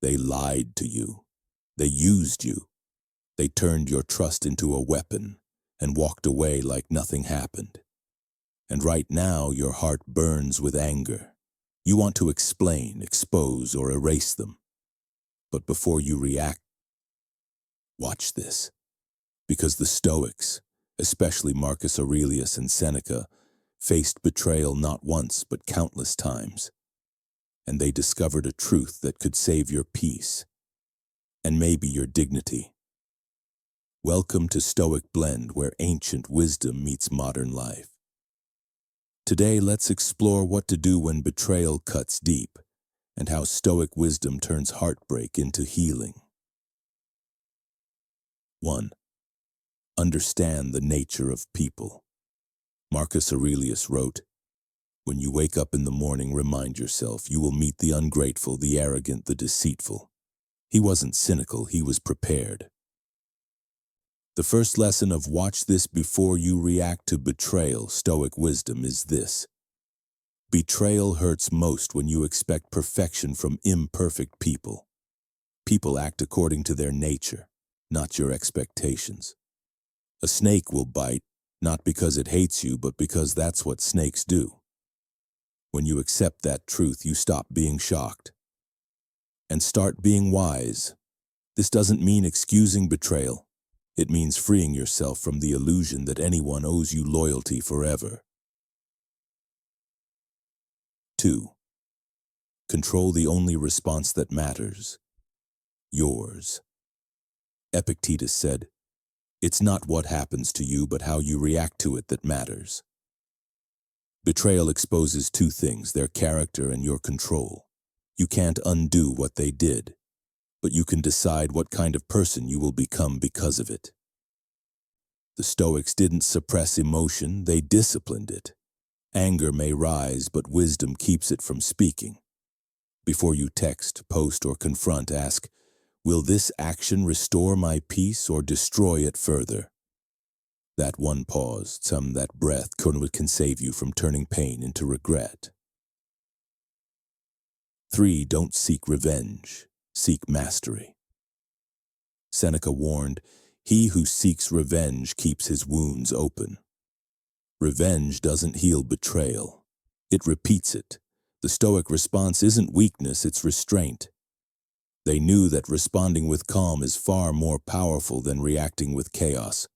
They lied to you. They used you. They turned your trust into a weapon and walked away like nothing happened. And right now, your heart burns with anger. You want to explain, expose, or erase them. But before you react, watch this. Because the Stoics, especially Marcus Aurelius and Seneca, faced betrayal not once but countless times. And they discovered a truth that could save your peace, and maybe your dignity. Welcome to Stoic Blend, where ancient wisdom meets modern life. Today, let's explore what to do when betrayal cuts deep, and how Stoic wisdom turns heartbreak into healing. 1. Understand the nature of people. Marcus Aurelius wrote, "When you wake up in the morning, remind yourself you will meet the ungrateful, the arrogant, the deceitful." He wasn't cynical, he was prepared. The first lesson of watch this before you react to betrayal, Stoic wisdom, is this. Betrayal hurts most when you expect perfection from imperfect people. People act according to their nature, not your expectations. A snake will bite, not because it hates you, but because that's what snakes do. When you accept that truth, you stop being shocked and start being wise. This doesn't mean excusing betrayal. It means freeing yourself from the illusion that anyone owes you loyalty forever. 2. Control the only response that matters. Yours. Epictetus said, "It's not what happens to you, but how you react to it that matters." Betrayal exposes two things, their character and your control. You can't undo what they did, but you can decide what kind of person you will become because of it. The Stoics didn't suppress emotion, they disciplined it. Anger may rise, but wisdom keeps it from speaking. Before you text, post, or confront, ask, will this action restore my peace or destroy it further? That one pause, that breath can save you from turning pain into regret. 3. Don't seek revenge, seek mastery. Seneca warned, "He who seeks revenge keeps his wounds open." Revenge doesn't heal betrayal. It repeats it. The Stoic response isn't weakness, it's restraint. They knew that responding with calm is far more powerful than reacting with chaos.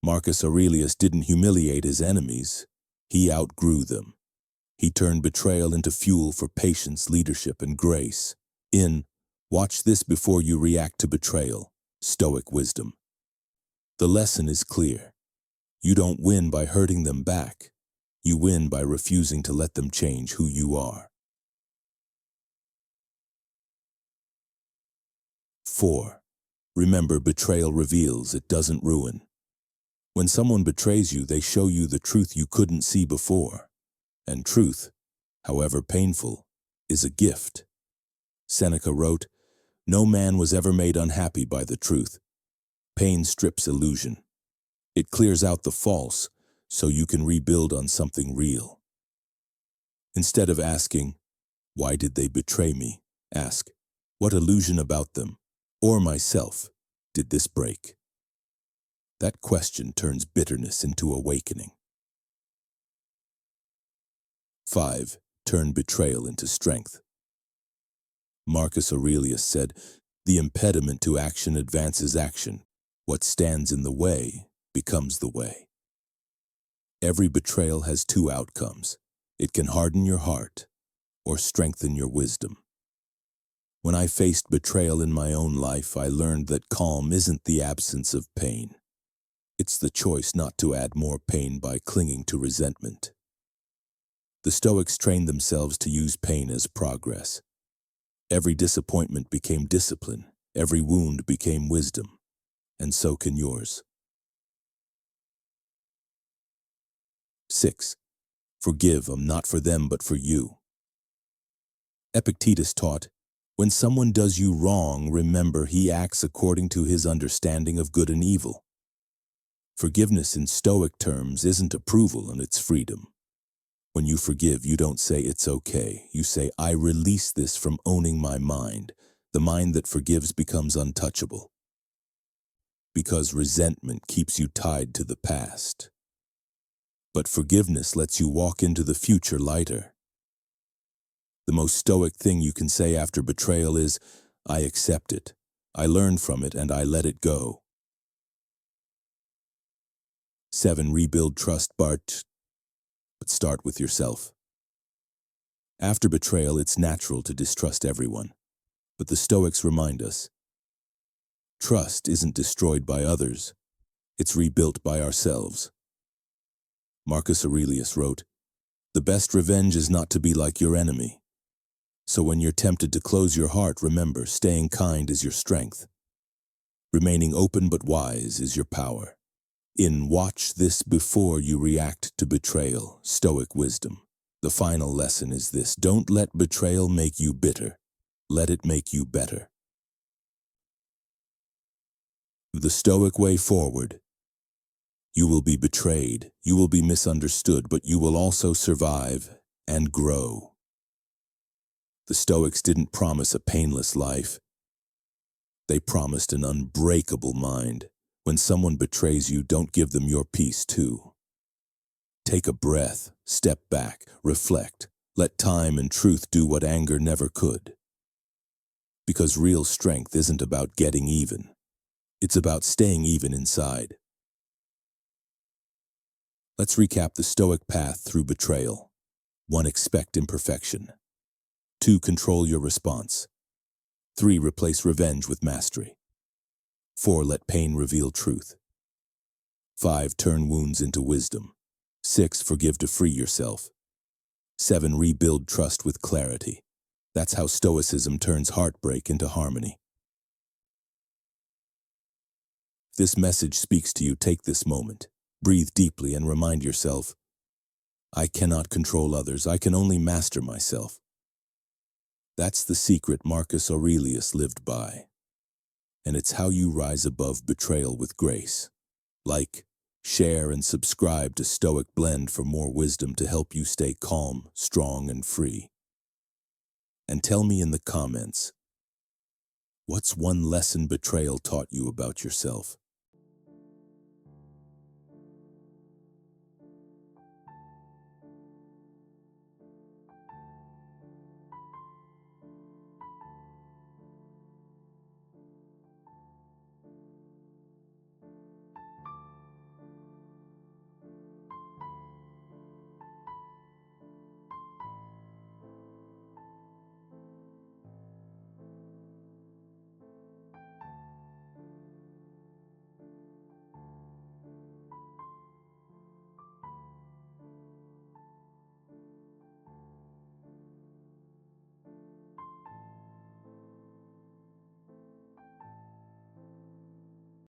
Marcus Aurelius didn't humiliate his enemies. He outgrew them. He turned betrayal into fuel for patience, leadership, and grace. Watch this before you react to betrayal, Stoic wisdom. The lesson is clear. You don't win by hurting them back. You win by refusing to let them change who you are. 4. Remember, betrayal reveals, it doesn't ruin. When someone betrays you, they show you the truth you couldn't see before. And truth, however painful, is a gift. Seneca wrote, "No man was ever made unhappy by the truth." Pain strips illusion. It clears out the false, so you can rebuild on something real. Instead of asking, "Why did they betray me?" ask, "What illusion about them, or myself, did this break?" That question turns bitterness into awakening. 5. Turn betrayal into strength. Marcus Aurelius said, "The impediment to action advances action. What stands in the way becomes the way." Every betrayal has two outcomes. It can harden your heart or strengthen your wisdom. When I faced betrayal in my own life, I learned that calm isn't the absence of pain. It's the choice not to add more pain by clinging to resentment. The Stoics trained themselves to use pain as progress. Every disappointment became discipline. Every wound became wisdom. And so can yours. 6. Forgive, not for them, but for you. Epictetus taught, when someone does you wrong, remember he acts according to his understanding of good and evil. Forgiveness in Stoic terms isn't approval, and it's freedom. When you forgive, you don't say it's okay. You say, I release this from owning my mind. The mind that forgives becomes untouchable, because resentment keeps you tied to the past. But forgiveness lets you walk into the future lighter. The most stoic thing you can say after betrayal is, I accept it, I learn from it, and I let it go. 7. Rebuild trust, but start with yourself. After betrayal, it's natural to distrust everyone. But the Stoics remind us, trust isn't destroyed by others, it's rebuilt by ourselves. Marcus Aurelius wrote, the best revenge is not to be like your enemy. So when you're tempted to close your heart, remember, staying kind is your strength. Remaining open but wise is your power. Watch this before you react to betrayal, Stoic Wisdom. The final lesson is this: don't let betrayal make you bitter. Let it make you better. The Stoic way forward. You will be betrayed, you will be misunderstood, but you will also survive and grow. The Stoics didn't promise a painless life. They promised an unbreakable mind. When someone betrays you, don't give them your peace too. Take a breath, step back, reflect. Let time and truth do what anger never could. Because real strength isn't about getting even. It's about staying even inside. Let's recap the Stoic path through betrayal. 1. Expect imperfection. 2. Control your response. 3. Replace revenge with mastery. 4. Let pain reveal truth. 5. Turn wounds into wisdom. 6. Forgive to free yourself. 7. Rebuild trust with clarity. That's how Stoicism turns heartbreak into harmony. If this message speaks to you, take this moment. Breathe deeply and remind yourself, I cannot control others, I can only master myself. That's the secret Marcus Aurelius lived by. And it's how you rise above betrayal with grace. Like, share, and subscribe to Stoic Blend for more wisdom to help you stay calm, strong, and free. And tell me in the comments, what's one lesson betrayal taught you about yourself?